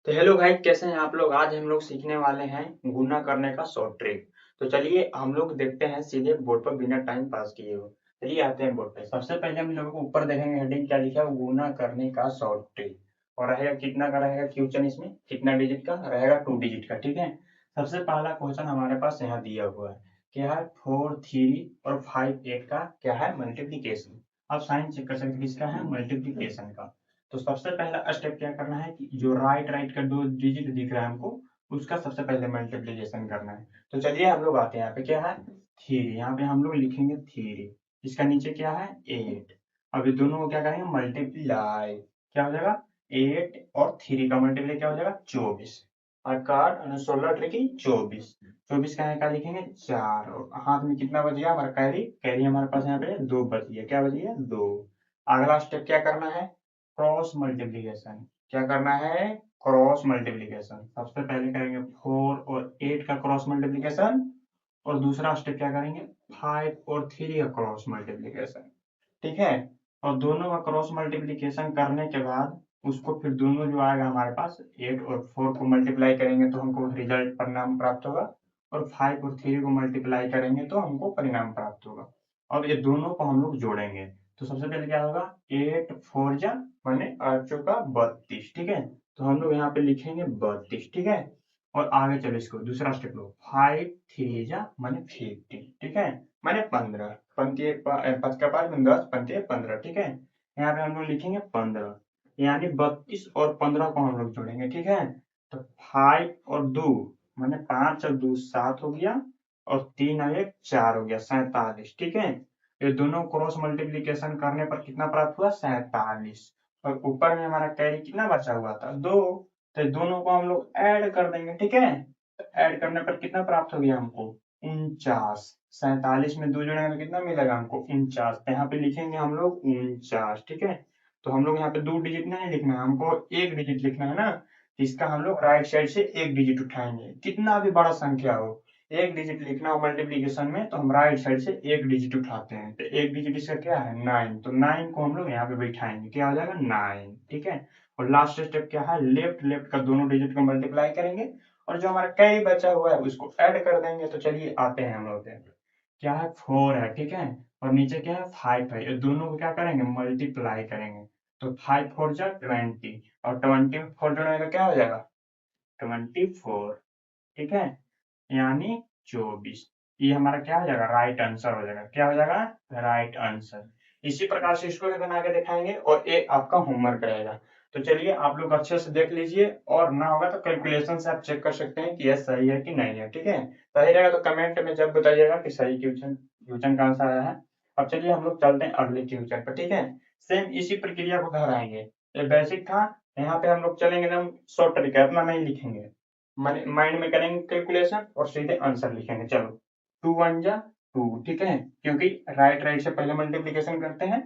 तो हेलो भाई, कैसे हैं आप लोग। आज हम लोग सीखने वाले हैं गुना करने का शॉर्ट ट्रिक। तो चलिए हम लोग देखते हैं सीधे बोर्ड पर बिना टाइम पास किए हो। चलिए आते हैं बोर्ड पे। सबसे पहले हम लोगों को ऊपर देखेंगे हेडिंग क्या लिखा है, गुना करने का शॉर्ट ट्रिक। और रहेगा कितना का रहेगा क्वेश्चन, इसमें कितना डिजिट का रहेगा, 2 डिजिट का। ठीक है। सबसे पहला क्वेश्चन हमारे पास यहाँ दिया हुआ है, क्या है, 4 3 और 5 8 का क्या है, मल्टीप्लीकेशन। आप साइन चेक कर सकते हैं किसका है, मल्टीप्लीकेशन का। तो सबसे पहला स्टेप क्या करना है कि जो राइट राइट का 2 डिजिट दिख रहा है हमको, उसका सबसे पहले मल्टीप्लीकेशन करना है। तो चलिए हम लोग आते हैं, यहाँ पे क्या है, 3। यहाँ पे हम लोग लिखेंगे 3। इसका नीचे क्या है, 8। अब ये दोनों को क्या करेंगे, मल्टीप्लाई। क्या हो जाएगा, 8 और 3 का मल्टीप्लाई क्या हो जाएगा, 24। और कार्ड 16 ट्रिकी 24। 24 का यहाँ का लिखेंगे 4, और हाथ में कितना बच गया हमारा, कैरी। कैरी हमारे पास यहाँ पे 2 बच गया। क्या बच गया, 2। अगला स्टेप क्या करना है, क्रॉस मल्टीप्लीकेशन। क्या करना है, क्रॉस मल्टीप्लीकेशन। सबसे पहले करेंगे 4 और 8 का क्रॉस मल्टीप्लीकेशन, और दूसरा स्टेप क्या करेंगे, 5 और 3 का क्रॉस मल्टीप्लीकेशन। ठीक है। और दोनों का क्रॉस मल्टीप्लीकेशन करने के बाद उसको फिर दोनों जो आएगा हमारे पास, 8 और 4 को मल्टीप्लाई करेंगे तो हमको रिजल्ट परिणाम प्राप्त होगा, और 5 और 3 को मल्टीप्लाई करेंगे तो हमको परिणाम प्राप्त होगा। अब ये दोनों को हम लोग जोड़ेंगे। तो सबसे पहले क्या होगा, 8 4 माने 8 चौका 32। ठीक है। तो हम लोग यहाँ पे लिखेंगे 32। ठीक है। और आगे चलो, इसको दूसरा स्टेप लो, 5 3 माने 50। ठीक है, माने 15। पंक्ति एक 5 का 5 में 10, पंक्ति 15। ठीक है। यहाँ पे हम लोग लिखेंगे 15, यानी 32 और 15 को हम लोग जोड़ेंगे। ठीक है। तो 5 और 2 माने 5 और 2 7 हो गया, और 3 और 1 4 हो गया, 47। ठीक है। ये दोनों क्रॉस मल्टीप्लीकेशन करने पर कितना प्राप्त हुआ, 47। और ऊपर में हमारा कैरी कितना बचा हुआ था, 2। तो ये दोनों को हम लोग ऐड कर देंगे। ठीक है। तो ऐड करने पर कितना प्राप्त हो गया हमको, 49। 47 में 2 जोड़ेंगे तो कितना मिलेगा हमको, 49। तो यहाँ पे लिखेंगे हम लोग 49। ठीक है। तो हम लोग यहाँ पे 2 डिजिट नहीं लिखना है, हमको 1 डिजिट लिखना है ना। तो इसका हम लोग राइट साइड से 1 डिजिट उठाएंगे, कितना भी बड़ा संख्या हो। 1 डिजिट लिखना हो मल्टीप्लीकेशन में तो हम राइट साइड से 1 डिजिट उठाते हैं। तो 1 डिजिट इसका क्या है, 9। तो 9 को हम लोग यहाँ पे बैठाएंगे, क्या हो जाएगा, 9। ठीक है। और लास्ट स्टेप क्या है, लेफ्ट लेफ्ट का दोनों डिजिट को मल्टीप्लाई करेंगे, और जो हमारा कैरी बचा हुआ है उसको ऐड कर देंगे। तो चलिए आते हैं हम लोग पे। क्या है, 4 है। ठीक है। और नीचे क्या है, 5 है। ये दोनों को क्या करेंगे, मल्टीप्लाई करेंगे। तो 5 4 20, और 24 जोड़ेंगे तो क्या हो जाएगा, 24। ठीक है, यानी 24। ये हमारा क्या हो जाएगा, राइट आंसर हो जाएगा। क्या हो जाएगा, राइट आंसर। इसी प्रकार से इसको भी बना के दिखाएंगे, और ये आपका होमवर्क रहेगा। तो चलिए आप लोग अच्छे से देख लीजिए, और ना होगा तो कैलकुलेशन से आप चेक कर सकते हैं कि यह सही है कि नहीं है। ठीक है। सही रहेगा तो कमेंट में जब बताइएगा कि सही क्वेश्चन क्वेश्चन कौन सा आया है। अब चलिए हम लोग चलते हैं अगले क्वेश्चन पर। ठीक है। सेम इसी प्रक्रिया को दोहराएंगे। ये बेसिक था, यहाँ पे हम लोग चलेंगे एकदम शॉर्ट तरीका, इतना नहीं लिखेंगे। माइंड में करेंगे कैलकुलेशन और सीधे आंसर लिखेंगे। चलो, 2 1 2। ठीक है। क्योंकि राइट राइट से पहले मल्टीप्लीकेशन करते हैं,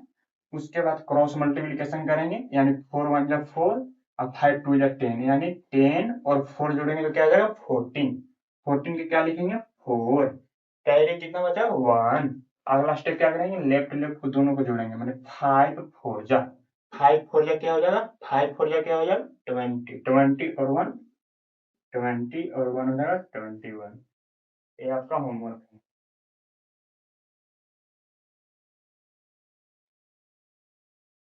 उसके बाद क्रॉस मल्टीप्लीकेशन करेंगे, यानी 4 1 4 और 5 2 10, यानी 10 और 4 जोड़ेंगे तो क्या आ जाएगा, 14। 14 के क्या लिखेंगे, 4। कैरी कितना बचा, 1। अगला स्टेप क्या करेंगे, लेफ्ट लेफ्ट को दोनों को जोड़ेंगे, मैंने 5 4 क्या हो जाएगा, 5 4 क्या हो जाएगा, 20। 20 और 1 हो जाएगा 21। ये आपका होमवर्क है।